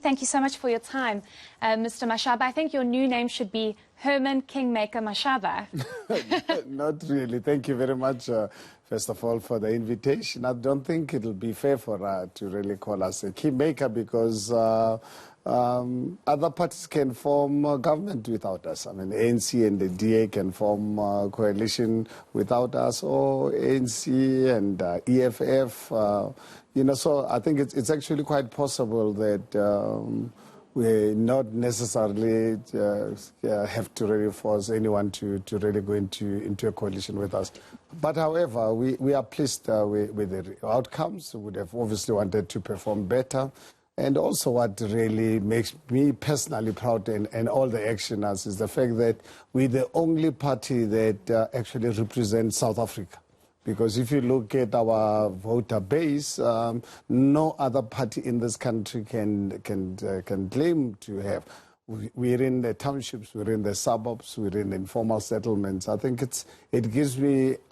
Thank you so much for your time, Mr. Mashaba. I think your new name should be Herman Kingmaker Mashaba. Not really. Thank you very much, first of all, for the invitation. I don't think it'll be fair for to really call us a kingmaker because other parties can form government without us. I mean, ANC and the DA can form a coalition without us, or ANC and EFF. So I think it's actually quite possible that we not necessarily have to really force anyone to really go into a coalition with us. But however, we are pleased with the outcomes. We would have obviously wanted to perform better. And also what really makes me personally proud and all the actioners is the fact that we're the only party that actually represents South Africa. Because if you look at our voter base, no other party in this country can claim to have. We're in the townships, we're in the suburbs, we're in informal settlements. I think it gives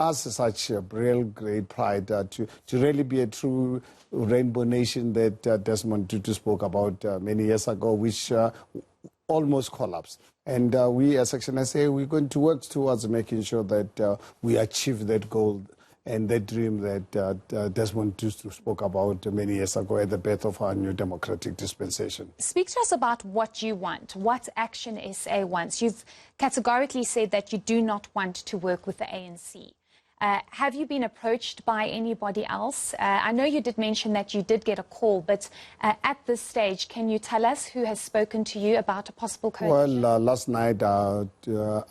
us such a real great pride to really be a true rainbow nation that Desmond Tutu spoke about many years ago, which almost collapsed. And we as ActionSA, we're going to work towards making sure that we achieve that goal and that dream that Desmond Tutu spoke about many years ago at the birth of our new democratic dispensation. Speak to us about what you want, what ActionSA wants. You've categorically said that you do not want to work with the ANC. Have you been approached by anybody else? I know you did mention that you did get a call, but at this stage, can you tell us who has spoken to you about a possible coalition? Well, last night, I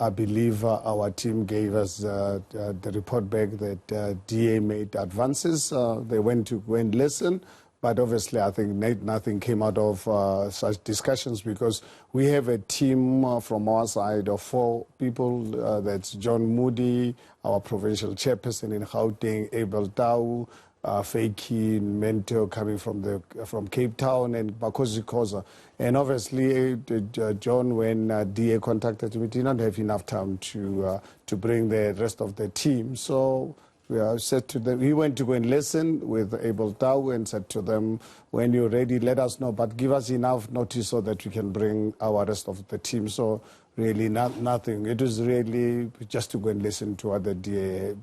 believe our team gave us the report back that DA made advances. They went to go and listen. But obviously, I think nothing came out of such discussions because we have a team from our side of 4 people. That's John Moody, our provincial chairperson in Gauteng, Abel Tau, Feiki Mento coming from Cape Town, and Bakosi Koza. And obviously, John, when DA contacted me, did not have enough time to bring the rest of the team. So we said to them, we went to go and listen with Abel Tau and said to them, when you're ready, let us know, but give us enough notice so that we can bring our rest of the team. So really nothing. It was really just to go and listen to what the DA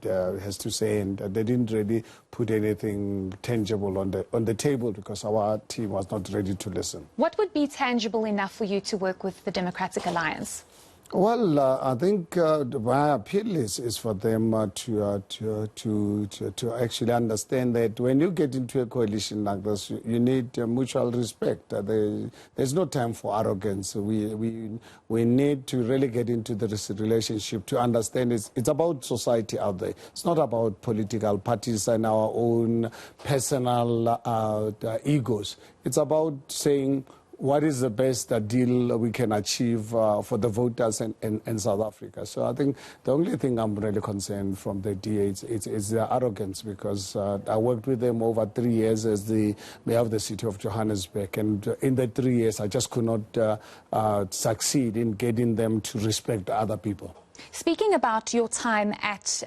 has to say, and they didn't really put anything tangible on the table because our team was not ready to listen. What would be tangible enough for you to work with the Democratic Alliance? Well, I think my appeal is for them to actually understand that when you get into a coalition like this, you need mutual respect. There's no time for arrogance. We need to really get into the relationship to understand it's about society out there. It's not about political parties and our own personal egos. It's about saying, what is the best deal we can achieve for the voters in South Africa? So I think the only thing I'm really concerned from the DA is their arrogance, because I worked with them over 3 years as the mayor of the city of Johannesburg, and in the 3 years I just could not succeed in getting them to respect other people. Speaking about your time at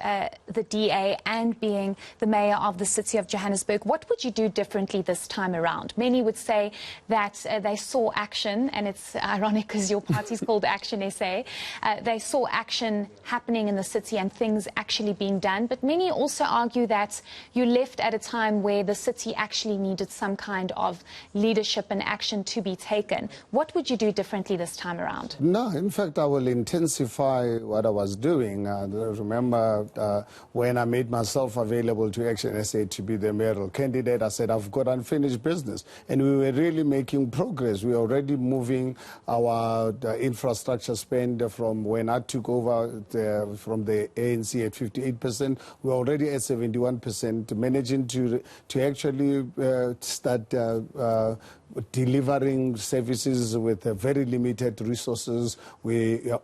the DA and being the mayor of the city of Johannesburg, what would you do differently this time around? Many would say that they saw action, and it's ironic because your party's called ActionSA. They saw action happening in the city and things actually being done. But many also argue that you left at a time where the city actually needed some kind of leadership and action to be taken. What would you do differently this time around? No, in fact, I will intensify what I was doing. Remember when I made myself available to ActionSA to be the mayoral candidate, I said I've got unfinished business, and we were really making progress. We were already moving our infrastructure spend from when I took over from the ANC at 58%. We're already at 71%, managing to actually start delivering services with very limited resources.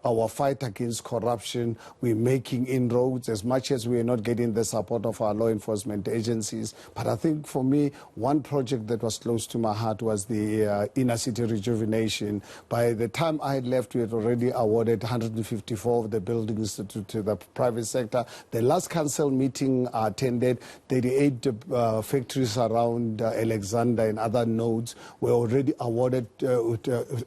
Our fight against corruption, we're making inroads as much as we're not getting the support of our law enforcement agencies. But I think for me, one project that was close to my heart was the inner city rejuvenation. By the time I had left, we had already awarded 154 of the buildings to the private sector. The last council meeting I attended, 38 factories around Alexander and other nodes were already awarded,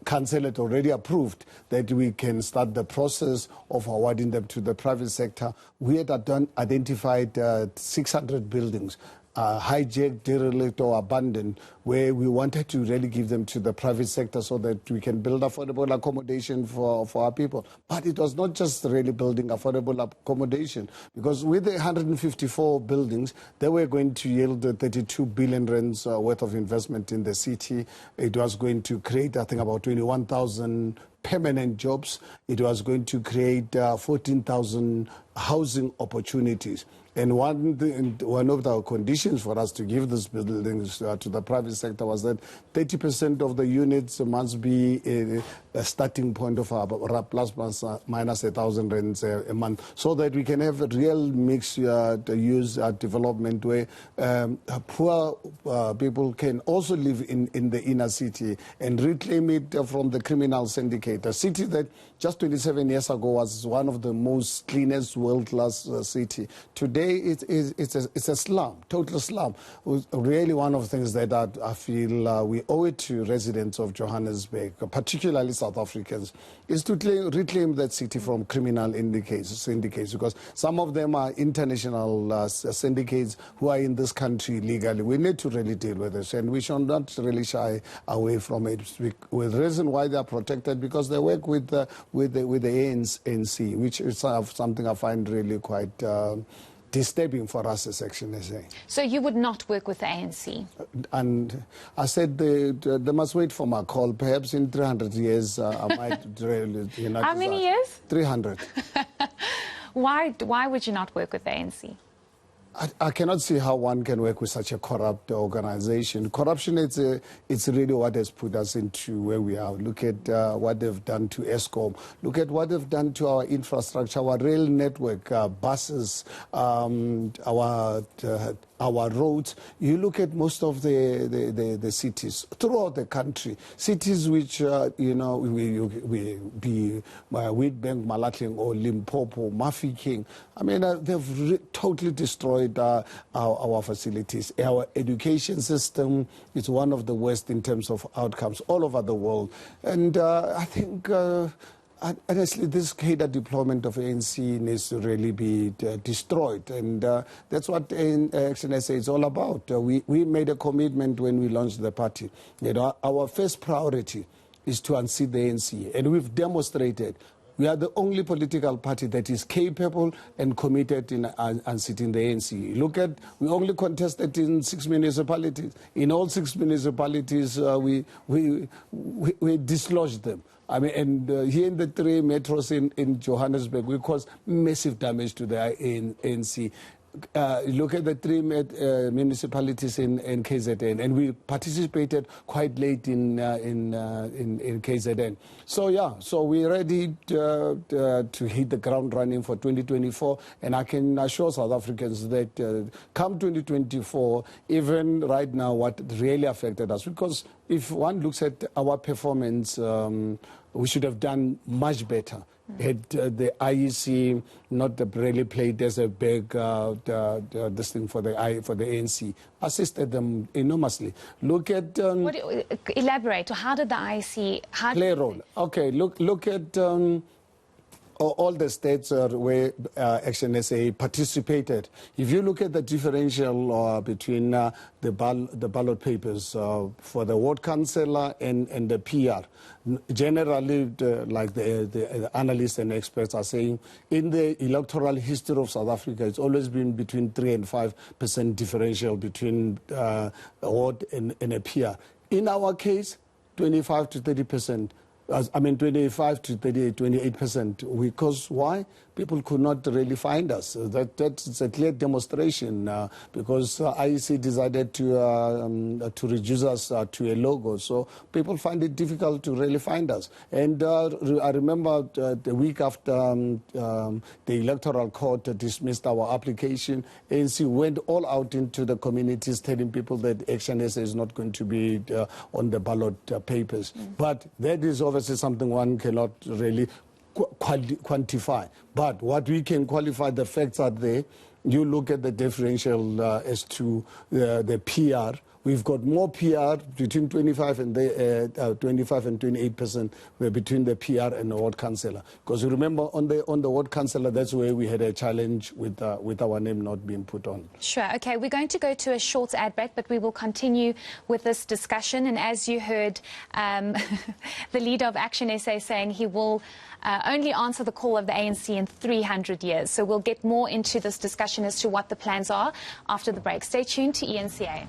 council had already approved that we can start the process of awarding them to the private sector. We had identified 600 buildings hijacked, derelict or abandoned, where we wanted to really give them to the private sector so that we can build affordable accommodation for our people. But it was not just really building affordable accommodation, because with the 154 buildings, they were going to yield 32 billion rands worth of investment in the city. It was going to create, I think, about 21,000 permanent jobs. It was going to create 14,000 housing opportunities. And one of the conditions for us to give these buildings to the private sector was that 30% of the units must be a starting point of plus minus 1,000 rands a month, so that we can have a real mixed use development where poor people can also live in the inner city and reclaim it from the criminal syndicate. A city that just 27 years ago was one of the most cleanest world-class city. Today it's a slum, total slum. Really one of the things that I feel we owe it to residents of Johannesburg, particularly South Africans, is to reclaim that city from criminal syndicates, because some of them are international syndicates who are in this country legally. We need to really deal with this, and we should not really shy away from it. With the reason why they are protected, because they work with the ANC, which is something I find really quite disturbing for us as ActionSA. So you would not work with the ANC? And I said they must wait for my call. Perhaps in 300 years I might really... How many years? 300. Why would you not work with the ANC? I cannot see how one can work with such a corrupt organization. Corruption, it's really what has put us into where we are. Look at what they've done to ESCOM. Look at what they've done to our infrastructure, our rail network, buses, our roads. You look at most of the cities throughout the country, cities which, Witbank, Malakling, or Limpopo, Mafikeng. I mean, they've totally destroyed our facilities. Our education system is one of the worst in terms of outcomes all over the world. And I think... honestly, this cadre deployment of ANC needs to really be destroyed, and that's what ActionSA is all about. We made a commitment when we launched the party. Our first priority is to unseat the ANC, and we've demonstrated we are the only political party that is capable and committed in unseating the ANC. Look at, we only contested in 6 municipalities. In all 6 municipalities, we dislodged them. I mean, and here in the 3 metros in Johannesburg, we caused massive damage to the ANC. Look at the 3 municipalities in KZN, and we participated quite late in KZN. So yeah, so we're ready to hit the ground running for 2024, and I can assure South Africans that come 2024, even right now, what really affected us, because if one looks at our performance, we should have done much better. Had the IEC not really played as a big this thing for the ANC, assisted them enormously. Look at elaborate. How did the IEC play a role? Okay, look at all the states where ActionSA participated. If you look at the differential between the ballot papers for the ward councillor and the PR, generally, like the analysts and experts are saying, in the electoral history of South Africa, it's always been between 3 and 5% differential between a ward and a PR. In our case, 25 to 30%. I mean, 25 to 28%. Because why? People could not really find us. That's a clear demonstration because IEC decided to reduce us to a logo. So people find it difficult to really find us. And I remember the week after the Electoral Court dismissed our application, ANC went all out into the communities telling people that ActionSA is not going to be on the ballot papers. But that is obviously something one cannot really quantify. But what we can qualify, the facts are there. You look at the differential as to the PR, we've got more PR between 25 and 28% were between the PR and the ward councillor. Because you remember on the ward councillor, that's where we had a challenge with our name not being put on. Sure. Okay, we're going to go to a short ad break, but we will continue with this discussion. And as you heard, the leader of ActionSA saying he will only answer the call of the ANC in 300 years. So we'll get more into this discussion as to what the plans are after the break. Stay tuned to ENCA.